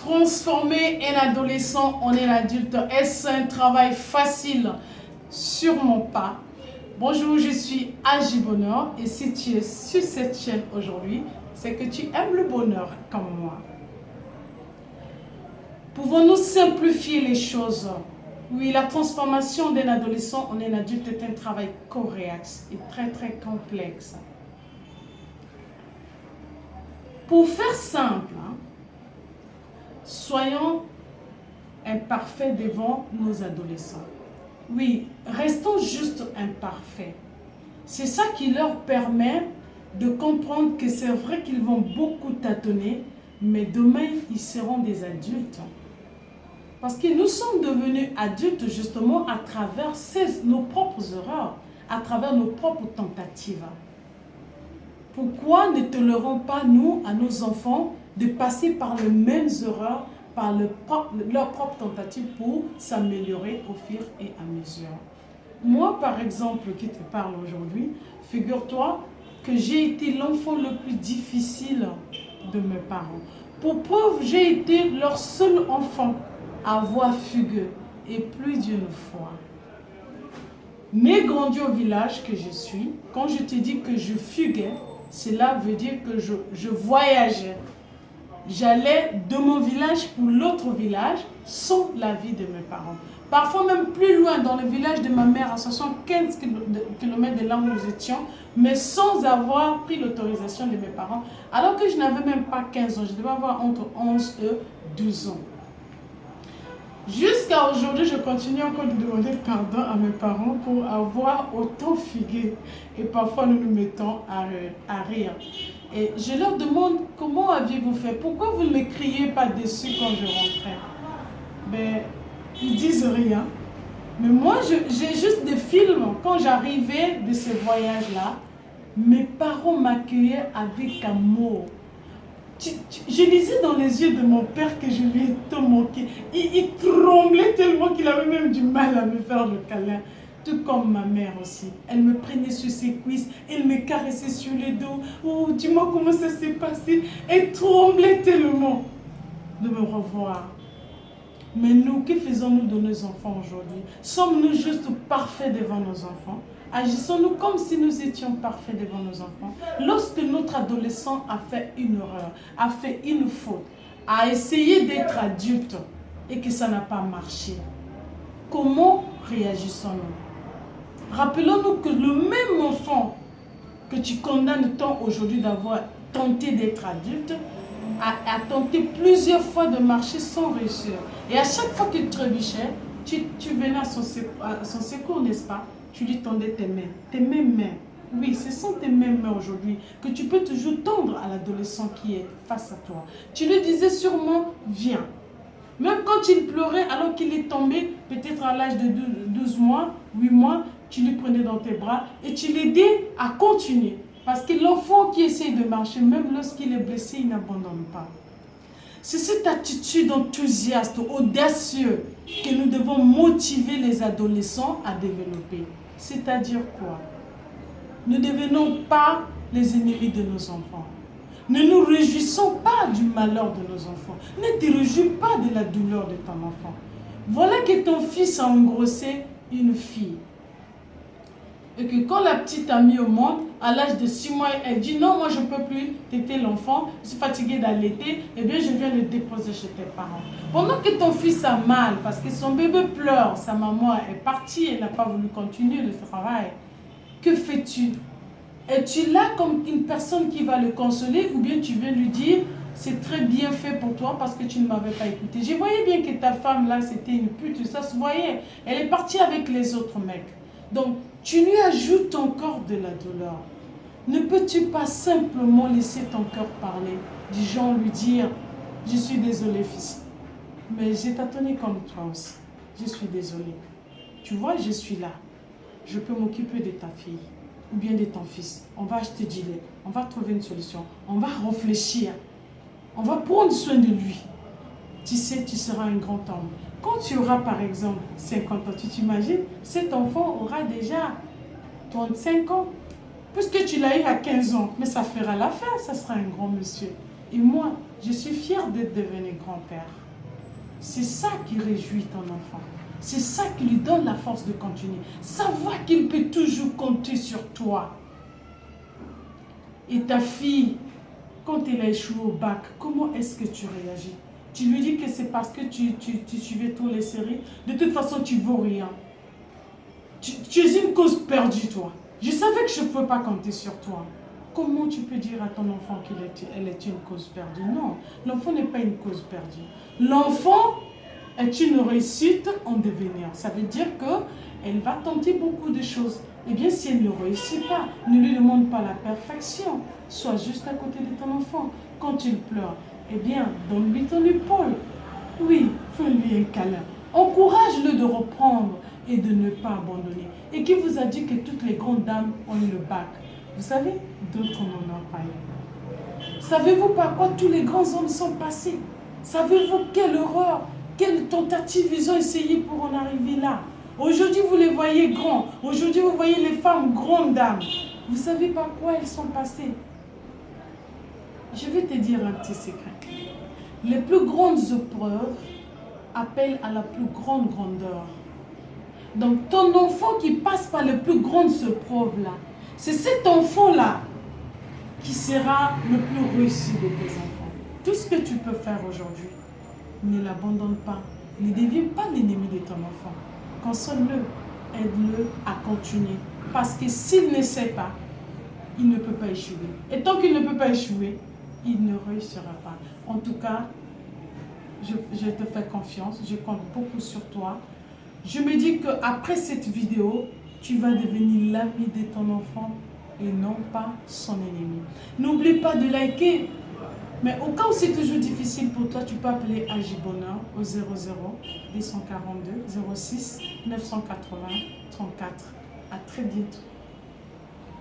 Transformer un adolescent en un adulte, est-ce un travail facile? Sûrement pas. Bonjour, je suis Agi Bonheur et si tu es sur cette chaîne aujourd'hui, c'est que tu aimes le bonheur comme moi. Pouvons-nous simplifier les choses? Oui, la transformation d'un adolescent en un adulte est un travail coriace et très complexe. Pour faire simple, soyons imparfaits devant nos adolescents. Oui, restons juste imparfaits. C'est ça qui leur permet de comprendre que c'est vrai qu'ils vont beaucoup tâtonner, mais demain, ils seront des adultes. Parce que nous sommes devenus adultes justement à travers nos propres erreurs, à travers nos propres tentatives. Pourquoi ne tolérons pas, nous, à nos enfants, de passer par les mêmes erreurs, par leurs propres tentatives pour s'améliorer au fur et à mesure? Moi, par exemple, qui te parle aujourd'hui, figure-toi que j'ai été l'enfant le plus difficile de mes parents. Pour preuve, j'ai été leur seul enfant à voix fugueuse et plus d'une fois. Mais grandi au village que je suis, quand je te dis que je fuguais, cela veut dire que je voyageais. J'allais de mon village pour l'autre village sans l'avis de mes parents. Parfois même plus loin, dans le village de ma mère, à 75 km de là où nous étions, mais sans avoir pris l'autorisation de mes parents, alors que je n'avais même pas 15 ans, je devais avoir entre 11 et 12 ans. Jusqu'à aujourd'hui, je continue encore de demander pardon à mes parents pour avoir autant fugué. Et parfois, nous nous mettons à rire. Et je leur demande, comment aviez-vous fait? Pourquoi vous ne me criez pas dessus quand je rentrais? Ben, ils disent rien. Mais moi, j'ai juste des films. Quand j'arrivais de ce voyage-là, mes parents m'accueillaient avec amour. Je lisais dans les yeux de mon père que je lui ai tant manqué. Il tremblait tellement qu'il avait même du mal à me faire le câlin. Tout comme ma mère aussi. Elle me prenait sur ses cuisses, elle me caressait sur le dos. Oh, dis-moi comment ça s'est passé. Elle tremblait tellement de me revoir. Mais nous, que faisons-nous de nos enfants aujourd'hui? Sommes-nous juste parfaits devant nos enfants? Agissons-nous comme si nous étions parfaits devant nos enfants? Lorsque notre adolescent a fait une erreur, a fait une faute, a essayé d'être adulte et que ça n'a pas marché, comment réagissons-nous? Rappelons-nous que le même enfant que tu condamnes tant aujourd'hui d'avoir tenté d'être adulte, a tenté plusieurs fois de marcher sans réussir. Et à chaque fois qu'il trébuchait, tu venais à son secours, n'est-ce pas? Tu lui tendais tes mêmes mains. Oui, ce sont tes mêmes mains aujourd'hui que tu peux toujours tendre à l'adolescent qui est face à toi. Tu lui disais sûrement, viens. Même quand il pleurait alors qu'il est tombé, peut-être à l'âge de 12 mois, 8 mois, tu lui prenais dans tes bras et tu l'aidais à continuer. Parce que l'enfant qui essaie de marcher, même lorsqu'il est blessé, il n'abandonne pas. C'est cette attitude enthousiaste, audacieuse, que nous devons motiver les adolescents à développer. C'est-à-dire quoi? Ne devenons pas les ennemis de nos enfants. Ne nous réjouissons pas du malheur de nos enfants. Ne te réjouis pas de la douleur de ton enfant. Voilà que ton fils a engrossé une fille. Et que quand la petite a mis au monde, à l'âge de 6 mois, elle dit non, moi je ne peux plus téter l'enfant, je suis fatiguée d'allaiter, eh bien je viens le déposer chez tes parents. Pendant que ton fils a mal, parce que son bébé pleure, sa maman est partie, elle n'a pas voulu continuer le travail, que fais-tu? Es-tu là comme une personne qui va le consoler ou bien tu viens lui dire c'est très bien fait pour toi parce que tu ne m'avais pas écouté? Je voyais bien que ta femme là c'était une pute, ça se voyait, elle est partie avec les autres mecs. Donc, tu lui ajoutes encore de la douleur. Ne peux-tu pas simplement laisser ton cœur parler, du genre lui dire, je suis désolé fils, mais j'ai tâtonné comme toi aussi, je suis désolé. Tu vois, je suis là, je peux m'occuper de ta fille ou bien de ton fils. On va acheter du lait, on va trouver une solution, on va réfléchir, on va prendre soin de lui. Tu sais, tu seras un grand homme. Quand tu auras par exemple 50 ans, tu t'imagines, cet enfant aura déjà 35 ans. Puisque tu l'as eu à 15 ans, mais ça fera l'affaire, ça sera un grand monsieur. Et moi, je suis fière d'être devenu grand-père. C'est ça qui réjouit ton enfant. C'est ça qui lui donne la force de continuer. Savoir qu'il peut toujours compter sur toi. Et ta fille, quand elle a échoué au bac, comment est-ce que tu réagis? Tu lui dis que c'est parce que tu suivais trop les séries. De toute façon, tu ne vaux rien. Tu es une cause perdue, toi. Je savais que je ne pouvais pas compter sur toi. Comment tu peux dire à ton enfant qu'elle est une cause perdue? Non, l'enfant n'est pas une cause perdue. L'enfant est une réussite en devenir. Ça veut dire qu'elle va tenter beaucoup de choses. Eh bien, si elle ne réussit pas, ne lui demande pas la perfection. Sois juste à côté de ton enfant. Quand il pleure, eh bien, donne-lui ton épaule. Oui, fais-lui un câlin. Encourage-le de reprendre et de ne pas abandonner. Et qui vous a dit que toutes les grandes dames ont eu le bac? Vous savez, d'autres n'en ont pas eu. Savez-vous par quoi tous les grands hommes sont passés? Savez-vous quelle horreur, quelle tentative ils ont essayé pour en arriver là? Aujourd'hui, vous les voyez grands. Aujourd'hui, vous voyez les femmes grandes dames. Vous savez par quoi elles sont passées? Je vais te dire un petit secret. Les plus grandes épreuves appellent à la plus grande grandeur. Donc, ton enfant qui passe par les plus grandes épreuves-là, c'est cet enfant-là qui sera le plus réussi de tes enfants. Tout ce que tu peux faire aujourd'hui, ne l'abandonne pas. Ne deviens pas l'ennemi de ton enfant. Console-le, aide-le à continuer. Parce que s'il ne sait pas, il ne peut pas échouer. Et tant qu'il ne peut pas échouer, il ne réussira pas. En tout cas, je te fais confiance, je compte beaucoup sur toi. Je me dis qu'après cette vidéo, tu vas devenir l'ami de ton enfant et non pas son ennemi. N'oublie pas de liker. Mais au cas où c'est toujours difficile pour toi, tu peux appeler AJ Bonheur au 00 242 06 980 34. À très bientôt.